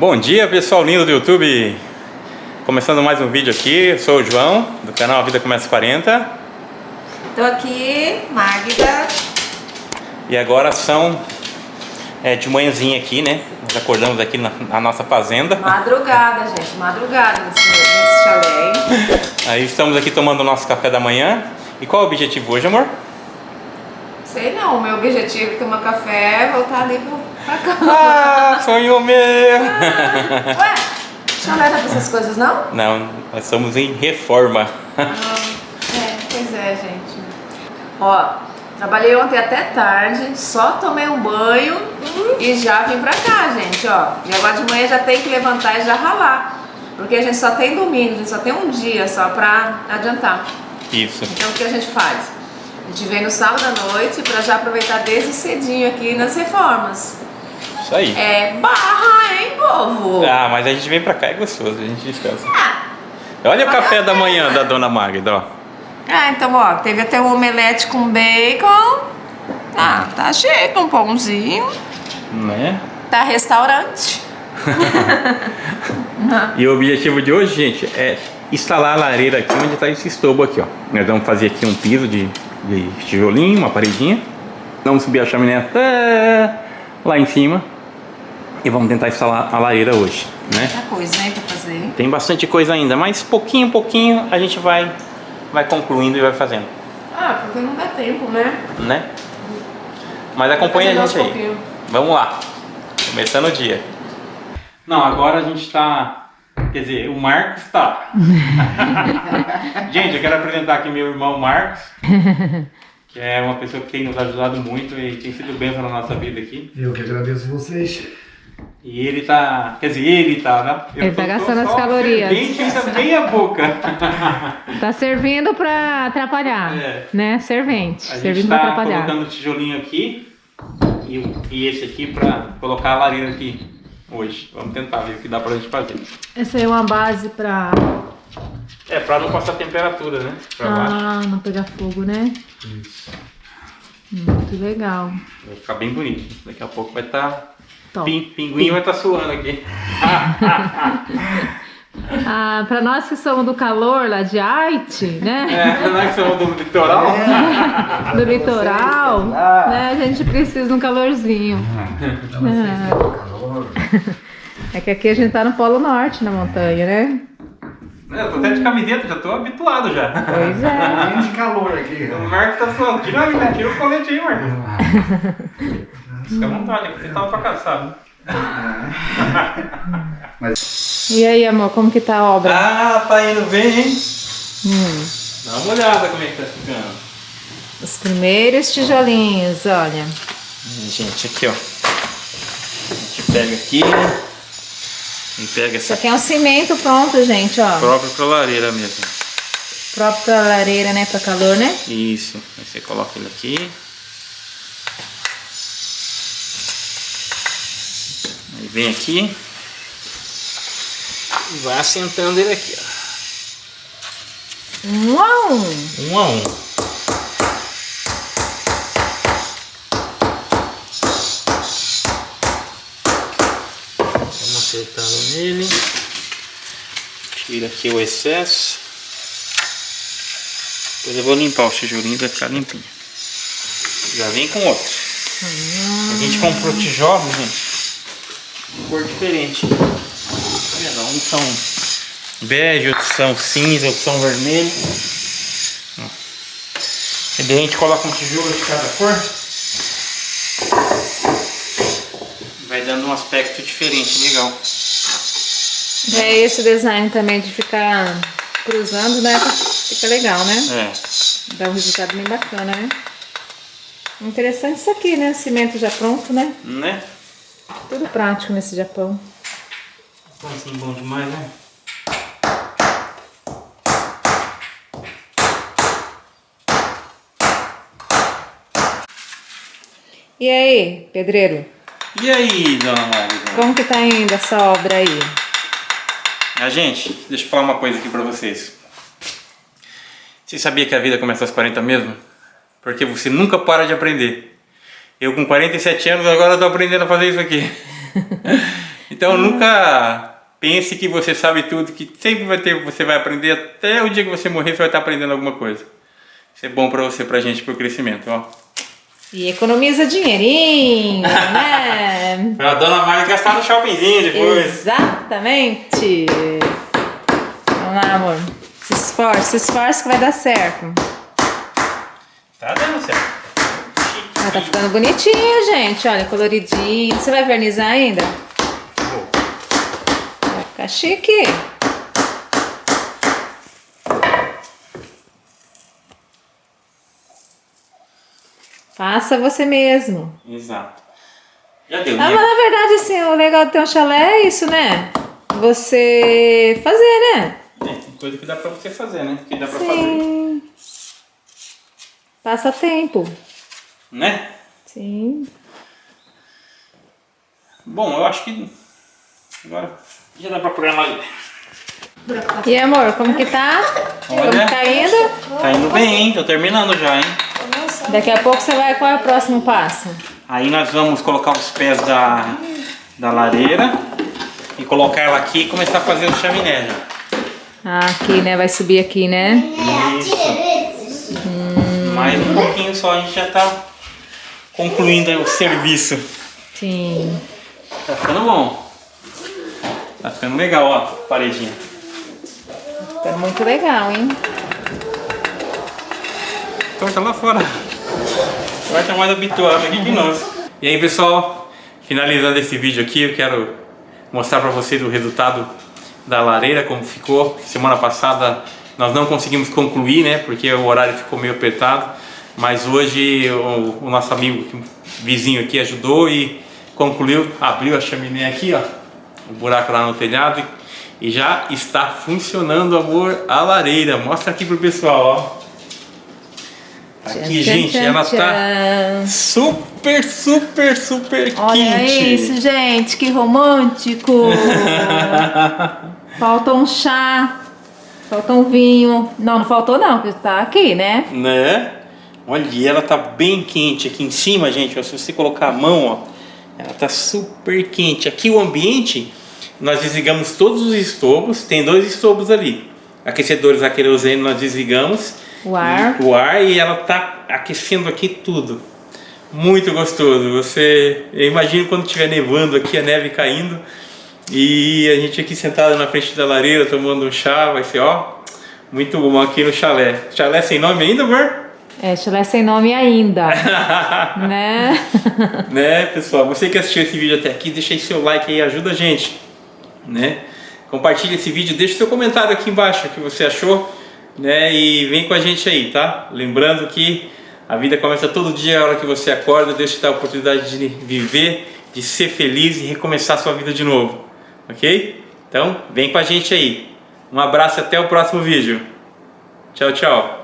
Bom dia, pessoal lindo do YouTube. Começando mais um vídeo aqui. Eu sou o João, do canal A Vida Começa 40. Tô aqui, Magda. E agora são de manhãzinha aqui, né? Nós acordamos aqui na nossa fazenda. Madrugada, gente, madrugada nesse chalé, hein? Aí estamos aqui tomando o nosso café da manhã. E qual é o objetivo hoje, amor? Sei não, o meu objetivo é tomar café, voltar ali pra cama. Ah, sonho meu! Ué, chalé não é pra essas coisas, não? Não, nós estamos em reforma. Pois é, gente. Ó, trabalhei ontem até tarde, só tomei um banho e já vim pra cá, gente, ó. E agora de manhã já tem que levantar e já ralar. Porque a gente só tem domingo, a gente só tem um dia só pra adiantar. Isso. Então o que a gente faz? A gente vem no sábado à noite pra já aproveitar desde cedinho aqui nas reformas. Isso aí. É barra, hein, povo? Ah, mas a gente vem pra cá, é gostoso, a gente descansa. Ah, Olha o café da manhã da dona Magda, ó. então, ó, teve até um omelete com bacon. Ah, tá cheio, um pãozinho. Né? Tá restaurante. E o objetivo de hoje, gente, é instalar a lareira aqui onde está esse estobo aqui, ó. Nós vamos fazer aqui um piso de tijolinho, uma paredinha. Vamos subir a chaminé até lá em cima. E vamos tentar instalar a lareira hoje, né? Muita coisa, né, pra fazer. Tem bastante coisa ainda, mas pouquinho a gente vai concluindo e vai fazendo, Ah, porque não dá tempo, né? né? Mas acompanha a Fazer gente aos aí. pouquinho. Vamos lá. Começando o dia. Não, agora a gente tá... Quer dizer, o Marcos tá. Gente, eu quero apresentar aqui meu irmão Marcos, que é uma pessoa que tem nos ajudado muito e tem sido bênção na nossa vida aqui. Eu que agradeço vocês. E ele tá... Quer dizer, ele tá, né? Ele tá gastando as calorias. Gente, ainda meia boca. Tá servindo pra atrapalhar, né? Servente, A gente servindo pra tá atrapalhar. colocando o tijolinho aqui e esse aqui pra colocar a lareira aqui hoje. Vamos tentar ver o que dá pra gente fazer. Essa aí é uma base pra... É, pra não passar temperatura, né? Pra baixo. não pegar fogo, né? Isso. Muito legal. Vai ficar bem bonito. Daqui a pouco vai estar... Top. Pinguim vai estar suando aqui. Pra nós que somos do calor lá de Haiti, né? Pra nós que somos do litoral. Do litoral, né? A gente precisa de um calorzinho. Calor. É que aqui a gente tá no Polo Norte, na montanha, né? Eu tô até de camiseta, já tô habituado já. Pois é. Tem de calor aqui. O Marcos tá suando. Tira o colete aí, Marcos. Fica à vontade, você tava pra cá, sabe? E aí, amor, como que tá a obra? Ah, tá indo bem, hein? Dá uma olhada como é que tá ficando. Os primeiros tijolinhos, olha. Gente, aqui ó. A gente pega aqui e pega Isso essa aqui é um cimento pronto, gente, ó. própria pra lareira mesmo. Próprio pra lareira, né? Pra calor, né? Isso. Aí você coloca ele aqui. Aí vem aqui. E vai assentando ele aqui, ó. Uau! Um a um. Vamos acertando nele. Tira aqui o excesso. Depois eu vou limpar o tijolinho, vai ficar limpinho. Já vem com outro. A gente comprou tijolos, gente, de cor diferente. Olha lá, uns são bege, outros são cinza, outros são vermelho. E daí a gente coloca um tijolo de cada cor. Vai dando um aspecto diferente, legal. É esse design também de ficar cruzando, né? Fica legal, né? É. Dá um resultado bem bacana, né? Interessante isso aqui, né? Cimento já pronto, né? Né? Tudo prático nesse Japão. Assim bom demais, né? E aí, pedreiro? E aí, dona Magda? Como que tá indo essa obra aí? Gente, deixa eu falar uma coisa aqui pra vocês. Você sabia que a vida começa aos 40 mesmo? Porque você nunca para de aprender. Eu com 47 anos agora estou aprendendo a fazer isso aqui. Então nunca pense que você sabe tudo, que sempre você vai aprender, até o dia que você morrer você vai estar aprendendo alguma coisa. Isso é bom pra você, pra gente, pro crescimento, ó. E economiza dinheirinho, né? Pra dona Mari gastar no shoppingzinho depois. Exatamente. Vamos lá, amor. Se esforce que vai dar certo. Tá dando certo. Ah, tá ficando bonitinho, gente. Olha, coloridinho. Você vai vernizar ainda? Vou. Vai ficar chique. Faça você mesmo. Exato. Já deu, Ah, né? mas na verdade, assim, o legal de ter um chalé é isso, né? Você fazer, né? É, tem coisa que dá pra você fazer, né? Que dá pra fazer. Sim. Passa tempo. Né? Sim. Bom, eu acho que agora já dá pra programar ali. E amor, como que tá? Olha. Como tá indo? Tá indo bem, hein? Tô terminando já, hein? Daqui a pouco você vai, qual é o próximo passo? Aí nós vamos colocar os pés da lareira e colocar ela aqui e começar a fazer o chaminé já. Ah, aqui, né? Vai subir aqui, né? Isso. Mais um pouquinho só, a gente já tá concluindo o serviço. Sim. Tá ficando bom. Tá ficando legal, ó, a paredinha. Tá muito legal, hein? Então tá lá fora. Vai estar mais habituado aqui que nós. E aí, pessoal, finalizando esse vídeo aqui, eu quero mostrar pra vocês o resultado da lareira, como ficou. Semana passada nós não conseguimos concluir, né, porque o horário ficou meio apertado, mas hoje o nosso amigo vizinho aqui ajudou e concluiu, abriu a chaminé aqui, ó, o buraco lá no telhado, e já está funcionando, amor, a lareira. Mostra aqui pro pessoal, ó. Aqui, gente, ela tá super quente. Olha isso, gente, que romântico. Falta um chá, falta um vinho. Não faltou não, porque tá aqui, né? Né? Olha, e ela tá bem quente aqui em cima, gente. Se você colocar a mão, ó, ela tá super quente. Aqui o ambiente, nós desligamos todos os estobos. Tem 2 estobos ali. Aquecedores a querosene nós desligamos. O ar. O ar, e ela tá aquecendo aqui tudo. Muito gostoso. Eu imagino quando estiver nevando aqui, a neve caindo, e a gente aqui sentado na frente da lareira tomando um chá, vai ser, ó, muito bom aqui no chalé. Chalé sem nome ainda, amor? É, chalé sem nome ainda. Né? Né, pessoal? Você que assistiu esse vídeo até aqui, deixa aí seu like aí, ajuda a gente, né? Compartilha esse vídeo, deixa seu comentário aqui embaixo o que você achou, né? E vem com a gente aí, tá? Lembrando que a vida começa todo dia, a hora que você acorda. Deus te dá a oportunidade de viver, de ser feliz e recomeçar a sua vida de novo, ok? Então, vem com a gente aí. Um abraço e até o próximo vídeo. Tchau, tchau.